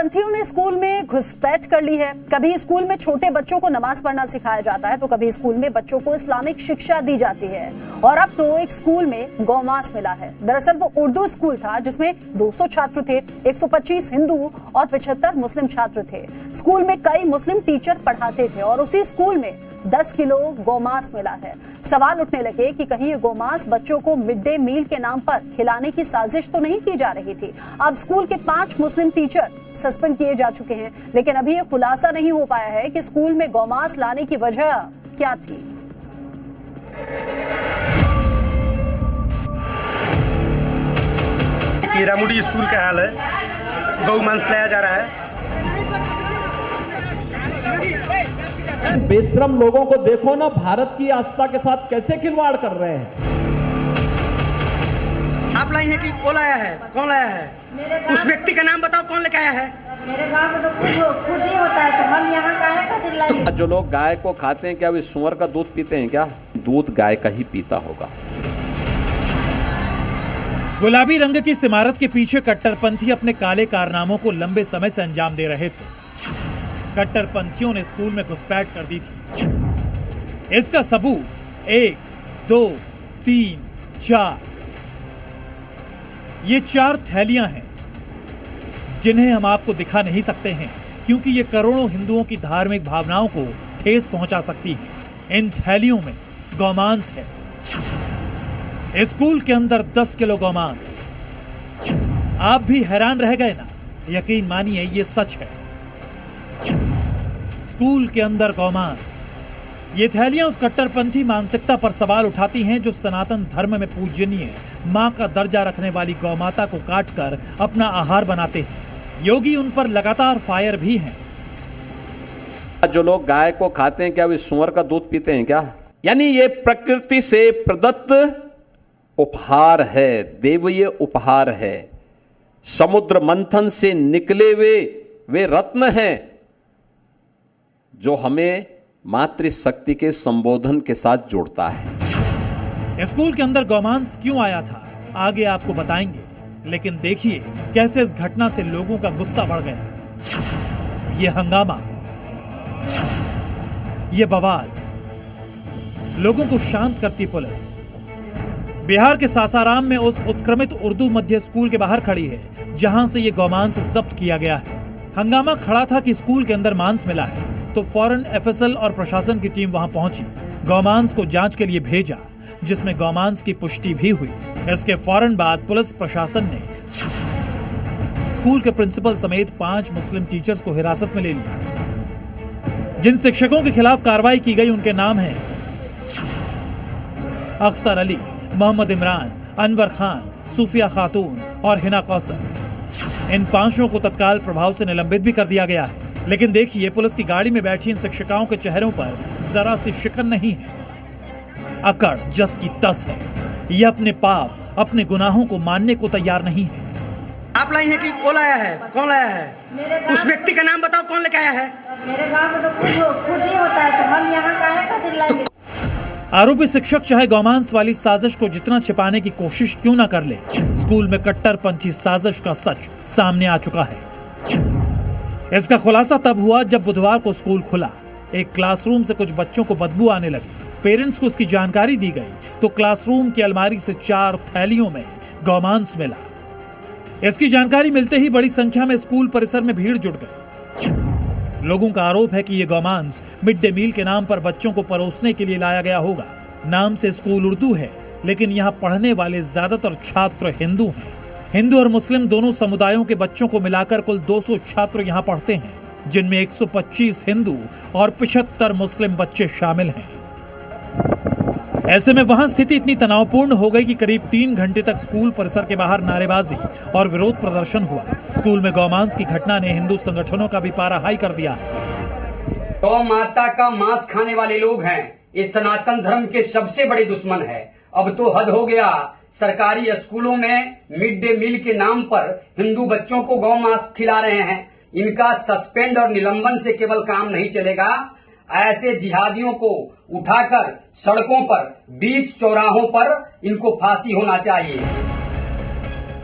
कट्टरपंथियों ने स्कूल में घुसपैठ कर ली है। कभी स्कूल में छोटे बच्चों को नमाज पढ़ना सिखाया जाता है तो कभी स्कूल में बच्चों को इस्लामिक शिक्षा दी जाती है। और अब तो एक स्कूल में गौमांस मिला है। दरअसल वो उर्दू स्कूल था जिसमें 200 छात्र थे, 125 हिंदू और 75 मुस्लिम छात्र थे। स्कूल में कई मुस्लिम टीचर पढ़ाते थे और उसी स्कूल में 10 किलो गौमांस मिला है। सवाल उठने लगे कि कहीं ये गौमांस बच्चों को मिड डे मील के नाम पर खिलाने की साजिश तो नहीं की जा रही थी। अब स्कूल के 5 मुस्लिम टीचर सस्पेंड किए जा चुके हैं, लेकिन अभी ये खुलासा नहीं हो पाया है कि स्कूल में गौमांस लाने की वजह क्या थी। हीरामुडी स्कूल का हाल है, गौमांस लाया जा रहा है। बेशरम लोगों को देखो ना, भारत की आस्था के साथ कैसे खिलवाड़ कर रहे हैं। आप लाई हैं कि वो लाया है? कौन लाया है? उस व्यक्ति का नाम बताओ, कौन लेके आया है? मेरे गांव में तो खुद ही होता है, तो हम यहाँ काहे खातिर लाए? जो लोग गाय को खाते हैं क्या वे सुअर का दूध पीते हैं क्या? दूध गाय का ही पीता होगा। गुलाबी रंग की इस इमारत के पीछे कट्टरपंथी अपने काले कारनामों को लंबे समय से अंजाम दे रहे थे। कट्टरपंथियों ने स्कूल में घुसपैठ कर दी थी। इसका सबूत 1, 2, 3, 4 ये 4 थैलियां हैं जिन्हें हम आपको दिखा नहीं सकते हैं क्योंकि ये करोड़ों हिंदुओं की धार्मिक भावनाओं को ठेस पहुंचा सकती है। इन थैलियों में गौमांस है। स्कूल के अंदर 10 किलो गौमांस। आप भी हैरान रह गए ना? यकीन मानिए ये सच है। स्कूल के अंदर गौमांस। ये थैलियां उस कट्टरपंथी मानसिकता पर सवाल उठाती हैं जो सनातन धर्म में पूजनीय मां का दर्जा रखने वाली गौमाता को काटकर अपना आहार बनाते हैं। योगी उन पर लगातार फायर भी हैं। जो लोग गाय को खाते हैं क्या वे सुअर का दूध पीते हैं क्या? यानी ये प्रकृति से प्रदत्त उपहार है, देवीय उपहार है। समुद्र मंथन से निकले वे रत्न हैं जो हमें मातृशक्ति के संबोधन के साथ जोड़ता है। स्कूल के अंदर गौमांस क्यों आया था आगे आपको बताएंगे, लेकिन देखिए कैसे इस घटना से लोगों का गुस्सा बढ़ गया। ये हंगामा, ये बवाल, लोगों को शांत करती पुलिस बिहार के सासाराम में उस उत्क्रमित उर्दू मध्य स्कूल के बाहर खड़ी है जहां से ये गौमांस जब्त किया गया है। हंगामा खड़ा था कि स्कूल के अंदर मांस मिला है तो फौरन एफएसएल और प्रशासन की टीम वहां पहुंची, गौमांस को जांच के लिए भेजा जिसमें गौमांस की पुष्टि भी हुई। इसके फौरन बाद पुलिस प्रशासन ने स्कूल के प्रिंसिपल समेत 5 मुस्लिम टीचर्स को हिरासत में ले लिया। जिन शिक्षकों के खिलाफ कार्रवाई की गई उनके नाम हैं अख्तर अली, मोहम्मद इमरान, अनवर खान, सूफिया खातून और हिना कौसर। इन 5 को तत्काल प्रभाव से निलंबित भी कर दिया गया है। लेकिन देखिए पुलिस की गाड़ी में बैठी इन शिक्षिकाओं के चेहरों पर जरा सी शिकन नहीं है, अकड़ जस की तस है। ये अपने पाप, अपने गुनाहों को मानने को तैयार नहीं है। आप लाई हैं कि वो लाया है? कौन लाया है? उस व्यक्ति का नाम बताओ, कौन लेके आया है? मेरे गांव में तो खुद ही होता है, तो हम यहाँ काहे खातिर लाए? आरोपी शिक्षक चाहे गौमांस वाली साजिश को जितना छिपाने की कोशिश क्यों ना कर ले, स्कूल में कट्टरपंथी साजिश का सच सामने आ चुका है। इसका खुलासा तब हुआ जब बुधवार को स्कूल खुला। एक क्लासरूम से कुछ बच्चों को बदबू आने लगी। पेरेंट्स को इसकी जानकारी दी गई तो क्लासरूम की अलमारी से 4 थैलियों में गौमांस मिला। इसकी जानकारी मिलते ही बड़ी संख्या में स्कूल परिसर में भीड़ जुट गई। लोगों का आरोप है कि यह गौमांस मिड डे मील के नाम पर बच्चों को परोसने के लिए लाया गया होगा। नाम से स्कूल उर्दू है लेकिन यहाँ पढ़ने वाले ज्यादातर छात्र हिंदू हैं। हिंदू और मुस्लिम दोनों समुदायों के बच्चों को मिलाकर कुल 200 छात्र यहाँ पढ़ते हैं, जिनमें 125 हिंदू और 75 मुस्लिम बच्चे शामिल हैं। ऐसे में वहां स्थिति इतनी तनावपूर्ण हो गई कि करीब 3 घंटे तक स्कूल परिसर के बाहर नारेबाजी और विरोध प्रदर्शन हुआ। स्कूल में गौमांस की घटना ने हिंदू संगठनों का भी पारा हाई कर दिया। गौ माता का मांस खाने वाले लोग हैं, ये सनातन धर्म के सबसे बड़े दुश्मन है। अब तो हद हो गया। सरकारी स्कूलों में मिड डे मील के नाम पर हिंदू बच्चों को गौ मांस खिला रहे हैं। इनका सस्पेंड और निलंबन से केवल काम नहीं चलेगा, ऐसे जिहादियों को उठाकर सड़कों पर, बीच चौराहों पर इनको फांसी होना चाहिए।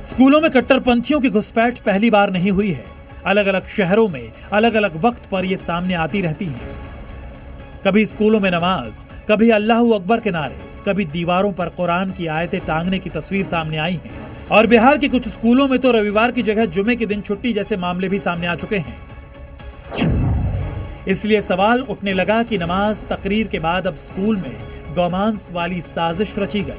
स्कूलों में कट्टरपंथियों की घुसपैठ पहली बार नहीं हुई है। अलग अलग शहरों में अलग अलग वक्त पर ये सामने आती रहती हैं। कभी स्कूलों में नमाज, कभी अल्लाहू अकबर के नारे, कभी दीवारों पर कुरान की आयतें टांगने की तस्वीर सामने आई है। और बिहार के कुछ स्कूलों में तो रविवार की जगह जुमे के दिन छुट्टी जैसे मामले भी सामने आ चुके हैं। इसलिए सवाल उठने लगा कि नमाज तकरीर के बाद अब स्कूल में गौमांस वाली साजिश रची गई।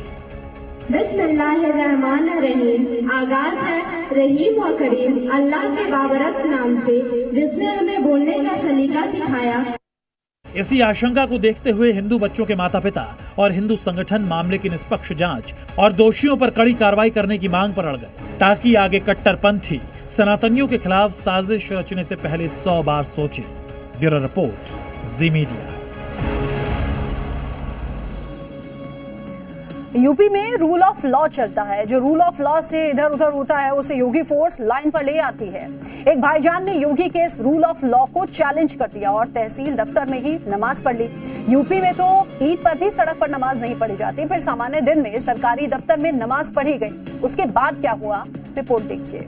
बिस्मिल्लाहिर्रहमानिर्रहीम। आगाज है रहीम व करीम अल्लाह के बाबरकत नाम से, जिसने हमें बोलने का सलीका सिखाया। इसी आशंका को देखते हुए हिंदू बच्चों के माता पिता और हिंदू संगठन मामले की निष्पक्ष जांच और दोषियों पर कड़ी कार्रवाई करने की मांग पर अड़ गए, ताकि आगे कट्टरपंथी सनातनियों के खिलाफ साजिश रचने से पहले 100 बार सोचे। ब्यूरो रिपोर्ट, जी मीडिया। यूपी में रूल ऑफ लॉ चलता है। जो रूल ऑफ लॉ से इधर उधर होता है उसे योगी फोर्स लाइन पर ले आती है। एक भाईजान ने योगी के इस रूल ऑफ लॉ को चैलेंज कर दिया और तहसील दफ्तर में ही नमाज पढ़ ली। यूपी में तो ईद पर भी सड़क पर नमाज नहीं पढ़ी जाती, फिर सामान्य दिन में सरकारी दफ्तर में नमाज पढ़ी गई। उसके बाद क्या हुआ, रिपोर्ट देखिए।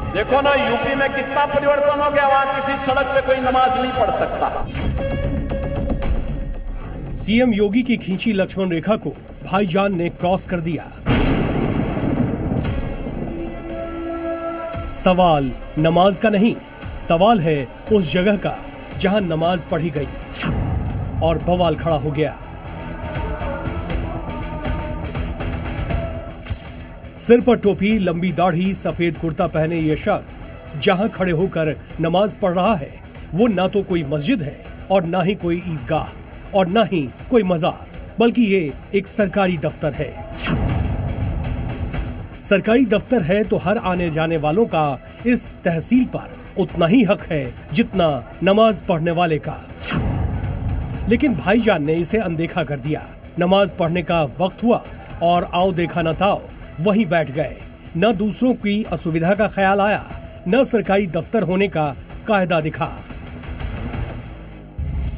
देखो ना यूपी में कितना परिवर्तन हो गया, वहां किसी सड़क पे कोई नमाज नहीं पढ़ सकता। सीएम योगी की खींची लक्ष्मण रेखा को भाईजान ने क्रॉस कर दिया। सवाल नमाज का नहीं, सवाल है उस जगह का जहां नमाज पढ़ी गई। और बवाल खड़ा हो गया। सिर पर टोपी, लंबी दाढ़ी, सफेद कुर्ता पहने ये शख्स जहां खड़े होकर नमाज पढ़ रहा है वो ना तो कोई मस्जिद है और ना ही कोई ईदगाह और ना ही कोई मजार, बल्कि ये एक सरकारी दफ्तर है। सरकारी दफ्तर है तो हर आने जाने वालों का इस तहसील पर उतना ही हक है जितना नमाज पढ़ने वाले का। लेकिन भाईजान ने इसे अनदेखा कर दिया। नमाज पढ़ने का वक्त हुआ और आओ देखा न ताओ वहीं बैठ गए। न दूसरों की असुविधा का ख्याल आया, न सरकारी दफ्तर होने का कायदा दिखा।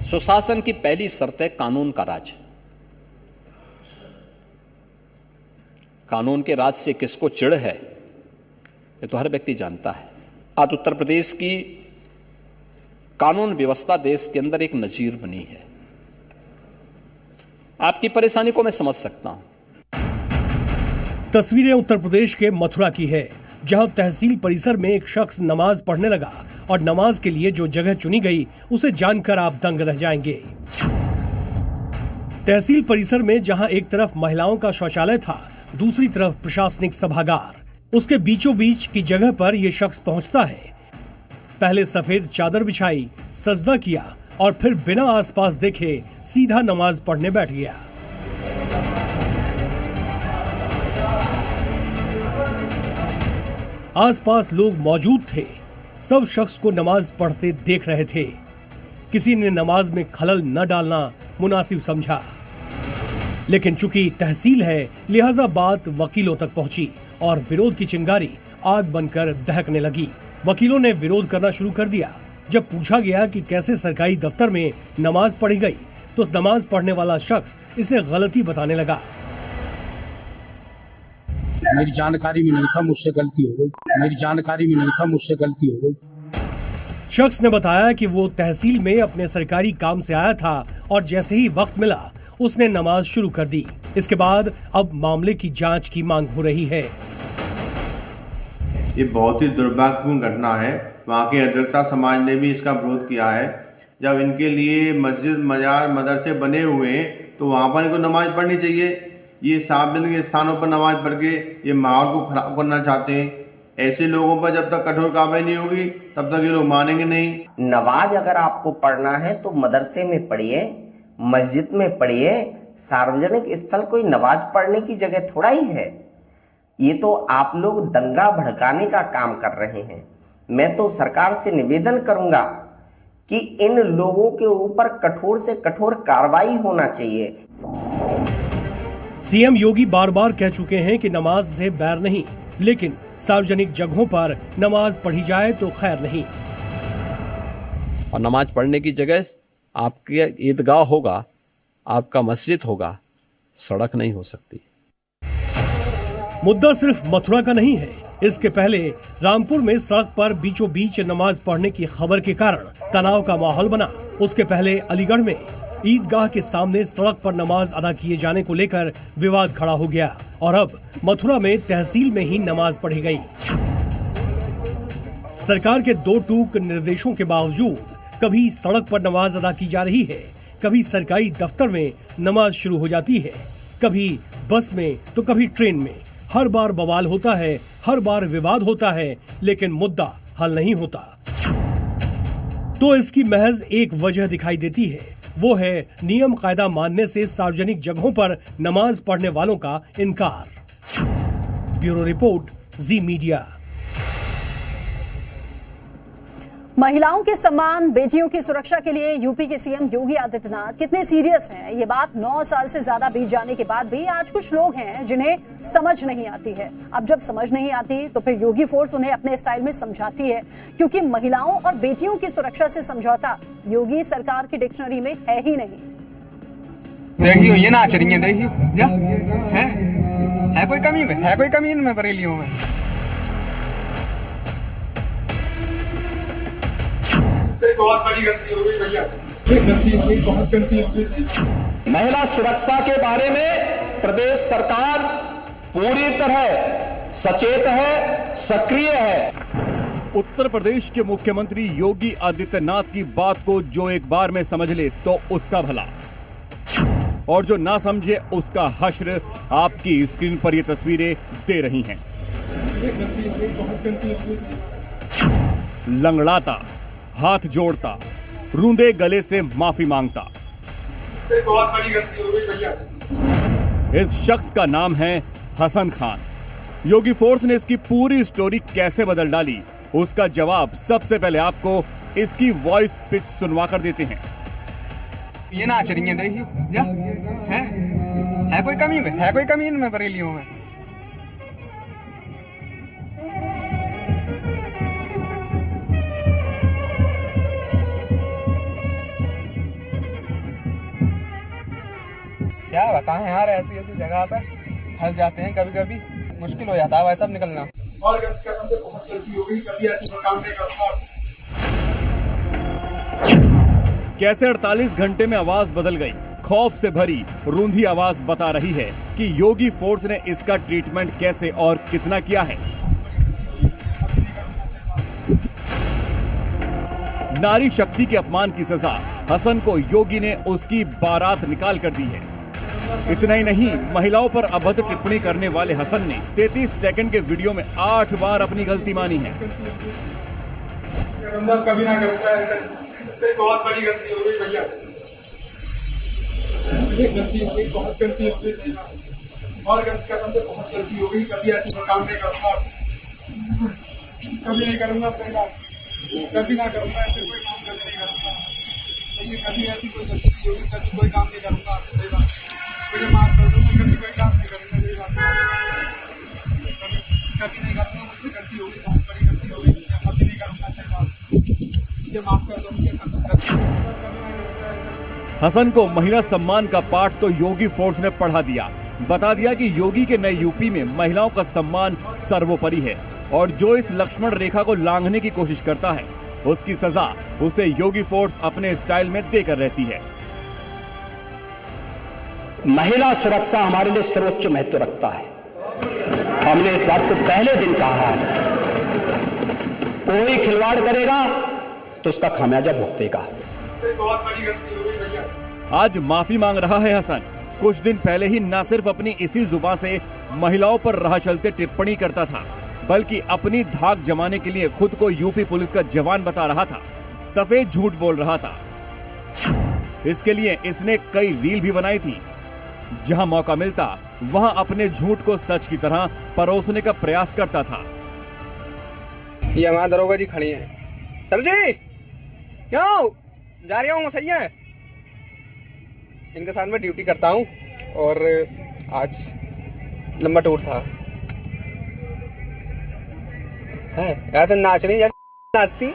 सुशासन की पहली शर्त है कानून का राज। कानून के राज से किसको चिढ़ है ये तो हर व्यक्ति जानता है। आज उत्तर प्रदेश की कानून व्यवस्था देश के अंदर एक नजीर बनी है। आपकी परेशानी को मैं समझ सकता हूं। तस्वीरें उत्तर प्रदेश के मथुरा की है, जहां तहसील परिसर में एक शख्स नमाज पढ़ने लगा और नमाज के लिए जो जगह चुनी गई उसे जानकर आप दंग रह जाएंगे। तहसील परिसर में जहां एक तरफ महिलाओं का शौचालय था, दूसरी तरफ प्रशासनिक सभागार। उसके बीचों बीच की जगह पर यह शख्स पहुंचता है। पहले सफेद चादर बिछाई, सजदा किया और फिर बिना आसपास देखे सीधा नमाज पढ़ने बैठ गया। आसपास लोग मौजूद थे, सब शख्स को नमाज पढ़ते देख रहे थे। किसी ने नमाज में खलल न डालना मुनासिब समझा, लेकिन चूंकि तहसील है लिहाजा बात वकीलों तक पहुंची और विरोध की चिंगारी आग बनकर दहकने लगी। वकीलों ने विरोध करना शुरू कर दिया। जब पूछा गया कि कैसे सरकारी दफ्तर में नमाज पढ़ी गई तो नमाज पढ़ने वाला शख्स इसे गलती बताने लगा। मेरी जानकारी में नहीं था, मुझसे गलती हो गई। मेरी जानकारी में नहीं था, मुझसे गलती हो गई। शख्स ने बताया कि वो तहसील में अपने सरकारी काम से आया था और जैसे ही वक्त मिला उसने नमाज शुरू कर दी। इसके बाद अब मामले की जांच की मांग हो रही है। ये बहुत ही दुर्भाग्यपूर्ण घटना है। वहाँ के अधिवक्ता समाज ने भी इसका विरोध किया है। जब इनके लिए मस्जिद, मजार, मदरसे बने हुए हैं तो वहाँ पर इनको नमाज पढ़नी चाहिए। ये सार्वजनिक के स्थानों पर नमाज पढ़ के ये माहौल को खराब करना चाहते हैं। ऐसे लोगों पर जब तक कठोर कार्रवाई नहीं होगी तब तक ये लोग मानेंगे नहीं। नमाज अगर आपको पढ़ना है तो मदरसे में पढ़िए, मस्जिद में पढ़िए। सार्वजनिक स्थल कोई नमाज पढ़ने की जगह थोड़ा ही है। ये तो आप लोग दंगा भड़काने का काम कर रहे हैं। मैं तो सरकार से निवेदन करूंगा कि इन लोगों के ऊपर कठोर से कठोर कार्रवाई होना चाहिए। सीएम योगी बार बार कह चुके हैं कि नमाज से बैर नहीं, लेकिन सार्वजनिक जगहों पर नमाज पढ़ी जाए तो खैर नहीं। और नमाज पढ़ने की जगह आपकी ईदगाह होगा, आपका मस्जिद होगा, सड़क नहीं हो सकती। मुद्दा सिर्फ मथुरा का नहीं है। इसके पहले रामपुर में सड़क पर बीचों बीच नमाज पढ़ने की खबर के कारण तनाव का माहौल बना। उसके पहले अलीगढ़ में ईदगाह के सामने सड़क पर नमाज अदा किए जाने को लेकर विवाद खड़ा हो गया और अब मथुरा में तहसील में ही नमाज पढ़ी गई। सरकार के दो टूक निर्देशों के बावजूद कभी सड़क पर नमाज अदा की जा रही है, कभी सरकारी दफ्तर में नमाज शुरू हो जाती है, कभी बस में तो कभी ट्रेन में। हर बार बवाल होता है, हर बार विवाद होता है, लेकिन मुद्दा हल नहीं होता। तो इसकी महज एक वजह दिखाई देती है, वो है नियम कायदा मानने से सार्वजनिक जगहों पर नमाज पढ़ने वालों का इनकार। ब्यूरो रिपोर्ट, जी मीडिया। महिलाओं के सम्मान, बेटियों की सुरक्षा के लिए यूपी के सीएम योगी आदित्यनाथ कितने सीरियस हैं, ये बात 9 साल से ज्यादा बीत जाने के बाद भी आज कुछ लोग हैं जिन्हें समझ नहीं आती है। अब जब समझ नहीं आती तो फिर योगी फोर्स उन्हें अपने स्टाइल में समझाती है, क्योंकि महिलाओं और बेटियों की सुरक्षा से समझौता योगी सरकार की डिक्शनरी में है ही नहीं। देखियो ये नाच रही है, देखियो है कोई कमी में, है कोई कमी इनमें बरेलियों में। बहुत बड़ी गलती हो गई भैया, गलती हो गई, बहुत गलती हो गई। महिला सुरक्षा के बारे में प्रदेश सरकार पूरी तरह सचेत है, सक्रिय है। उत्तर प्रदेश के मुख्यमंत्री योगी आदित्यनाथ की बात को जो एक बार में समझ ले तो उसका भला, और जो ना समझे उसका हश्र आपकी स्क्रीन पर ये तस्वीरें दे रही हैं। लंगड़ाता, हाथ जोड़ता, रूंधे गले से माफी मांगता। बहुत बड़ी गलती हो गई भैया। इस शख्स का नाम है हसन खान। योगी फोर्स ने इसकी पूरी स्टोरी कैसे बदल डाली, उसका जवाब सबसे पहले आपको इसकी वॉइस पिच सुनवा कर देते हैं। ये नाच रही है, देखियो है कोई कमी में, है कोई कमी इनमें बरेलियों में। क्या बताएं यार, ऐसी ऐसी जगह पे फंस जाते हैं, कभी कभी मुश्किल हो जाता है भाई सब निकलना। और कसम से बहुत गलती हो गई, कभी ऐसी काम नहीं करूंगा। कैसे 48 घंटे में आवाज बदल गई। खौफ से भरी रूंधी आवाज बता रही है कि योगी फोर्स ने इसका ट्रीटमेंट कैसे और कितना किया है। नारी शक्ति के अपमान की सजा हसन को योगी ने उसकी बारात निकाल कर दी है। इतना ही नहीं, महिलाओं पर अभद्र टिप्पणी करने वाले हसन ने 33 सेकंड के वीडियो में 8 बार अपनी गलती मानी है। कभी ना करूंगा, इससे बहुत बड़ी गलती हो गई भैया, गलती हो गई, बहुत गलती हो गई। और कसम से बहुत गलती हो गई, कभी ऐसी काम नहीं करूंगा, कभी नहीं करूंगा, कभी ना करूंगा, ऐसे कोई काम कभी नहीं करूंगा। कभी ऐसी कोई गलती होगी, कभी कोई काम नहीं करूंगा, मुझे माफ कर दो, कभी कोई काम नहीं करूंगा, कभी नहीं करूंगा, मुझसे गलती होगी, बहुत बड़ी गलती होगी, कभी नहीं करूंगा, मुझे माफ कर दो, मुझे हसन को महिला सम्मान का पाठ तो योगी फोर्स ने पढ़ा दिया, बता दिया कि योगी के नए यूपी में महिलाओं का सम्मान सर्वोपरि है, और जो इस लक्ष्मण रेखा को लांघने की कोशिश करता है उसकी सजा उसे योगी फोर्स अपने स्टाइल में देकर रहती है। महिला सुरक्षा हमारे लिए सर्वोच्च महत्व रखता है। हमने इस बात को पहले दिन कहा है, कोई खिलवाड़ करेगा तो उसका खामियाजा भुगतेगा। बहुत बड़ी गलती हो गई भैया। आज माफी मांग रहा है हसन। कुछ दिन पहले ही न सिर्फ अपनी इसी जुबान से महिलाओं पर राह चलते टिप्पणी करता था, बल्कि अपनी धाक जमाने के लिए खुद को यूपी पुलिस का जवान बता रहा था, सफेद झूठ बोल रहा था। इसके लिए इसने कई रील भी बनाई थी। जहां मौका मिलता वहां अपने झूठ को सच की तरह परोसने का प्रयास करता था। ये हमारा दरोगा जी खड़ी हैं। सर जी क्यों जा रही हूँ, सही है, इनके साथ में ड्यूटी करता हूँ और आज लंबा टूर था। है ऐसे नाच रही जैसे नाचती।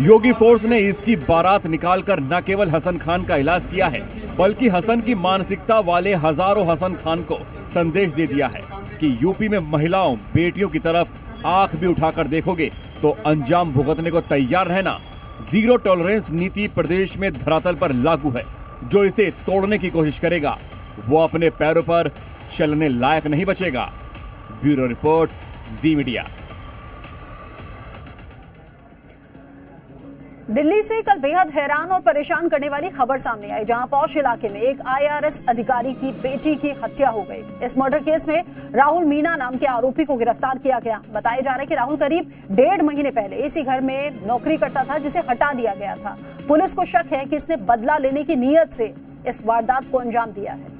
योगी फोर्स ने इसकी बारात निकालकर न केवल हसन खान का इलाज किया है, बल्कि हसन की मानसिकता वाले हजारों हसन खान को संदेश दे दिया है कि यूपी में महिलाओं बेटियों की तरफ आंख भी उठाकर देखोगे तो अंजाम भुगतने को तैयार रहना। जीरो टॉलरेंस नीति प्रदेश में धरातल पर लागू है। जो इसे तोड़ने की कोशिश करेगा वो अपने पैरों पर चलने लायक नहीं बचेगा। ब्यूरो रिपोर्ट, जी मीडिया। दिल्ली से कल बेहद हैरान और परेशान करने वाली खबर सामने आई, जहां पौष इलाके में एक IRS अधिकारी की बेटी की हत्या हो गई। इस मर्डर केस में राहुल मीणा नाम के आरोपी को गिरफ्तार किया गया। बताया जा रहा है कि राहुल करीब 1.5 महीने पहले इसी घर में नौकरी करता था, जिसे हटा दिया गया था। पुलिस को शक है कि इसने बदला लेने की नीयत से इस वारदात को अंजाम दिया है।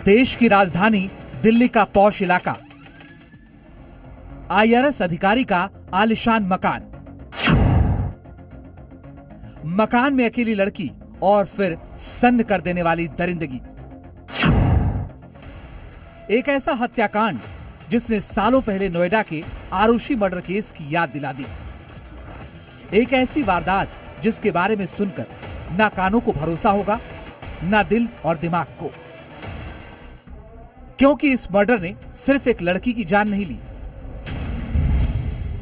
देश की राजधानी दिल्ली का पौष इलाका, IRS अधिकारी का आलिशान मकान, मकान में अकेली लड़की और फिर सन्न कर देने वाली दरिंदगी। एक ऐसा हत्याकांड जिसने सालों पहले नोएडा के आरुषि मर्डर केस की याद दिला दी। एक ऐसी वारदात जिसके बारे में सुनकर ना कानों को भरोसा होगा, ना दिल और दिमाग को, क्योंकि इस मर्डर ने सिर्फ एक लड़की की जान नहीं ली,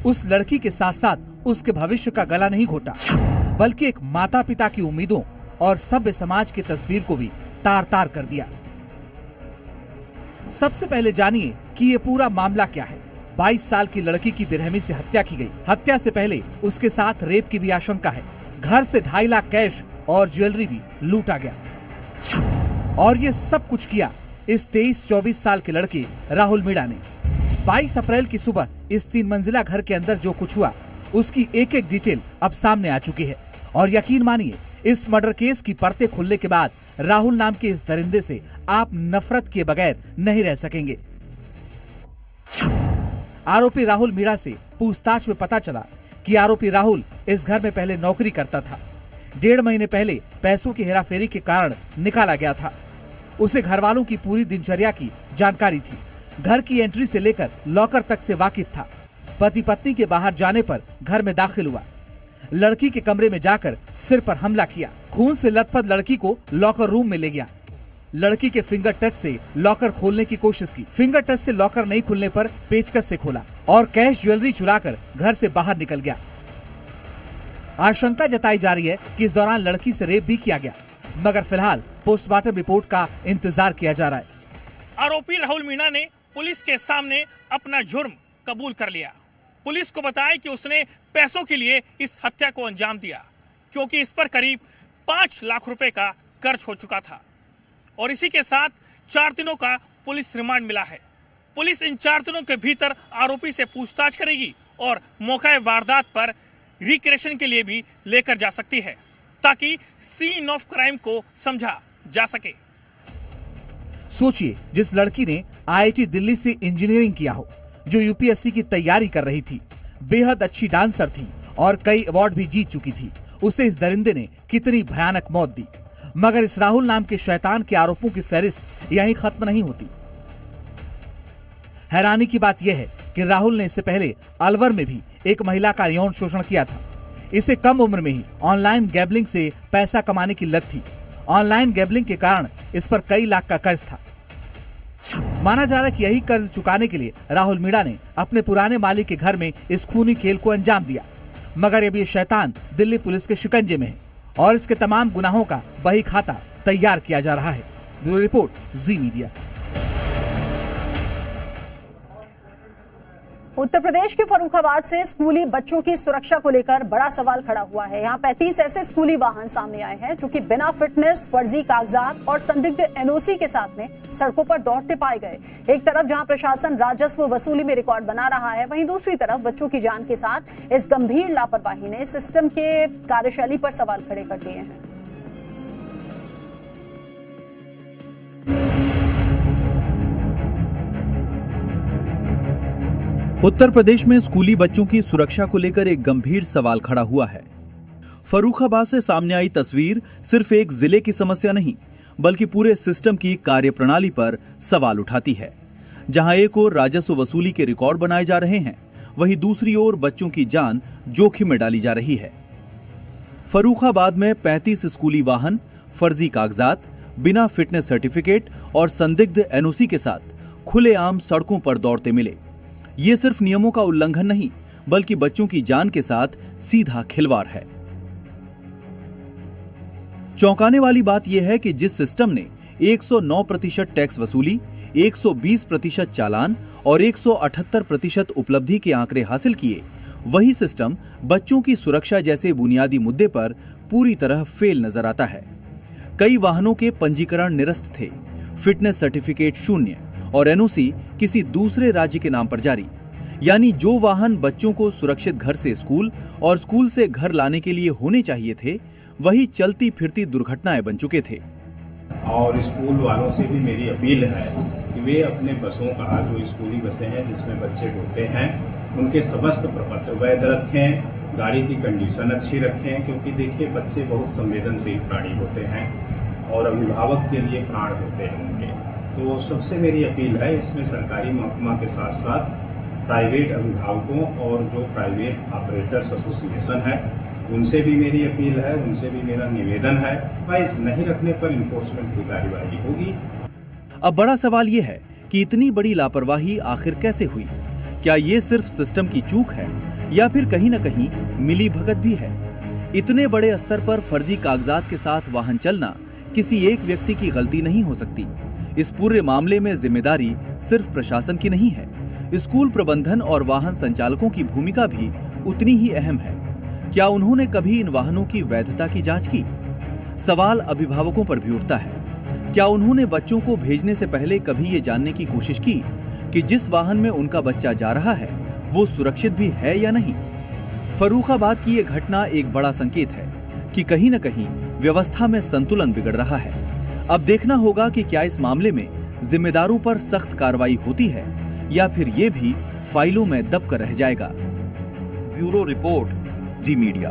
उस लड़की के साथ साथ उसके भविष्य का गला नहीं घोटा, बल्कि एक माता पिता की उम्मीदों और सभ्य समाज की तस्वीर को भी तार तार कर दिया। सबसे पहले जानिए कि ये पूरा मामला क्या है। 22 साल की लड़की की बेरहमी से हत्या की गई। हत्या से पहले उसके साथ रेप की भी आशंका है। घर से 2.5 लाख कैश और ज्वेलरी भी लूटा गया। और ये सब कुछ किया इस 23-24 साल के लड़के राहुल मीणा ने। 22 अप्रैल की सुबह इस 3 मंजिला घर के अंदर जो कुछ हुआ उसकी एक एक डिटेल अब सामने आ चुकी है। और यकीन मानिए, इस मर्डर केस की परतें खुलने के बाद राहुल नाम के इस दरिंदे से आप नफरत किए बगैर नहीं रह सकेंगे। आरोपी राहुल मीणा से पूछताछ में पता चला कि आरोपी राहुल इस घर में पहले नौकरी करता था। 1.5 महीने पहले पैसों की हेराफेरी के कारण निकाला गया था। उसे घर वालों की पूरी दिनचर्या की जानकारी थी। घर की एंट्री से लेकर लॉकर तक से वाकिफ था। पति पत्नी के बाहर जाने पर घर में दाखिल हुआ। लड़की के कमरे में जाकर सिर पर हमला किया। खून से लथपथ लड़की को लॉकर रूम में ले गया। लड़की के फिंगर टच से लॉकर खोलने की कोशिश की। फिंगर टच से लॉकर नहीं खुलने पर पेचकस से खोला और कैश ज्वेलरी चुराकर घर से बाहर निकल गया। आशंका जताई जा रही है कि इस दौरान लड़की से रेप भी किया गया, मगर फिलहाल पोस्टमार्टम रिपोर्ट का इंतजार किया जा रहा है। आरोपी राहुल मीणा ने पुलिस के सामने अपना जुर्म कबूल कर लिया। पुलिस को बताया कि उसने पैसों के लिए इस हत्या को अंजाम दिया, क्योंकि इस पर करीब 5 लाख रुपए का कर्ज हो चुका था। और इसी के साथ 4 दिनों का पुलिस रिमांड मिला है। पुलिस इन 4 दिनों के भीतर आरोपी से पूछताछ करेगी और मौका वारदात पर रिक्रिएशन के लिए भी लेकर जा सकती है, ताकि सीन ऑफ क्राइम को समझा जा सके। सोचिए, जिस लड़की ने IIT दिल्ली से इंजीनियरिंग किया हो, जो UPSC की तैयारी कर रही थी, बेहद अच्छी डांसर थी और कई अवार्ड भी जीत चुकी थी, उसे इस दरिंदे ने कितनी भयानक मौत दी। मगर इस राहुल नाम के शैतान के आरोपों की फहरिस्त यहीं खत्म नहीं होती। हैरानी की बात यह है कि राहुल ने इससे पहले अलवर में भी एक महिला का यौन शोषण किया था। इसे कम उम्र में ही ऑनलाइन गैम्बलिंग से पैसा कमाने की लत थी। ऑनलाइन गैम्बलिंग के कारण इस पर कई लाख का कर्ज था। माना जा रहा है कि यही कर्ज चुकाने के लिए राहुल मीणा ने अपने पुराने मालिक के घर में इस खूनी खेल को अंजाम दिया। मगर अब ये शैतान दिल्ली पुलिस के शिकंजे में है और इसके तमाम गुनाहों का बही खाता तैयार किया जा रहा है। ब्यूरो रिपोर्ट, जी मीडिया। उत्तर प्रदेश के फर्रुखाबाद से स्कूली बच्चों की सुरक्षा को लेकर बड़ा सवाल खड़ा हुआ है। यहाँ 35 ऐसे स्कूली वाहन सामने आए हैं जो कि बिना फिटनेस, फर्जी कागजात और संदिग्ध NOC के साथ में सड़कों पर दौड़ते पाए गए। एक तरफ जहाँ प्रशासन राजस्व वसूली में रिकॉर्ड बना रहा है, वहीं दूसरी तरफ बच्चों की जान के साथ इस गंभीर लापरवाही ने सिस्टम के कार्यशैली पर सवाल खड़े कर दिए हैं। उत्तर प्रदेश में स्कूली बच्चों की सुरक्षा को लेकर एक गंभीर सवाल खड़ा हुआ है। फर्रुखाबाद से सामने आई तस्वीर सिर्फ एक जिले की समस्या नहीं, बल्कि पूरे सिस्टम की कार्यप्रणाली पर सवाल उठाती है। जहां एक ओर राजस्व वसूली के रिकॉर्ड बनाए जा रहे हैं, वहीं दूसरी ओर बच्चों की जान जोखिम में डाली जा रही है। फर्रुखाबाद में 35 स्कूली वाहन फर्जी कागजात, बिना फिटनेस सर्टिफिकेट और संदिग्ध एनओसी के साथ खुलेआम सड़कों पर दौड़ते मिले। ये सिर्फ नियमों का उल्लंघन नहीं, बल्कि बच्चों की जान के साथ सीधा खिलवाड़ है। चौंकाने वाली बात यह है कि जिस सिस्टम ने 109% टैक्स वसूली, 120% चालान और 178% उपलब्धि के आंकड़े हासिल किए, वही सिस्टम बच्चों की सुरक्षा जैसे बुनियादी मुद्दे पर पूरी तरह फेल नजर आता है। कई वाहनों के पंजीकरण निरस्त थे, फिटनेस सर्टिफिकेट शून्य और एनओसी किसी दूसरे राज्य के नाम पर जारी। यानी जो वाहन बच्चों को सुरक्षित घर से स्कूल और स्कूल से घर लाने के लिए होने चाहिए थे, वही चलती फिरती दुर्घटनाएं बन चुके थे। और स्कूल वालों से भी मेरी अपील है कि वे अपने बसों का, जो स्कूली बसें हैं जिसमें बच्चे ढोते हैं, उनके समस्त प्रपत्र वैध रखें, गाड़ी की कंडीशन अच्छी रखें, क्योंकि देखिए बच्चे बहुत संवेदनशील प्राणी होते हैं और अभिभावक के लिए प्राण होते हैं उनके। तो सबसे मेरी अपील है, इसमें सरकारी महकमा के साथ साथ प्राइवेट अभिभावकों और जो प्राइवेट ऑपरेटर्स एसोसिएशन है, उनसे भी मेरी अपील है, उनसे भी मेरा निवेदन है, वाइस नहीं रखने पर इन्फोर्समेंट की कार्यवाही होगी। अब बड़ा सवाल यह है कि इतनी बड़ी लापरवाही आखिर कैसे हुई? क्या ये सिर्फ सिस्टम की चूक है या फिर कहीं न कहीं मिली भगत भी है? इतने बड़े स्तर पर फर्जी कागजात के साथ वाहन चलना किसी एक व्यक्ति की गलती नहीं हो सकती। इस पूरे मामले में जिम्मेदारी सिर्फ प्रशासन की नहीं है, स्कूल प्रबंधन और वाहन संचालकों की भूमिका भी उतनी ही अहम है। क्या उन्होंने कभी इन वाहनों की वैधता की जांच की? सवाल अभिभावकों पर भी उठता है। क्या उन्होंने बच्चों को भेजने से पहले कभी ये जानने की कोशिश की कि जिस वाहन में उनका बच्चा जा रहा है वो सुरक्षित भी है या नहीं? फर्रुखाबाद की ये घटना एक बड़ा संकेत है कि कहीं न कहीं व्यवस्था में संतुलन बिगड़ रहा है। अब देखना होगा कि क्या इस मामले में जिम्मेदारों पर सख्त कार्रवाई होती है या फिर ये भी फाइलों में दबकर रह जाएगा। ब्यूरो रिपोर्ट, जी मीडिया।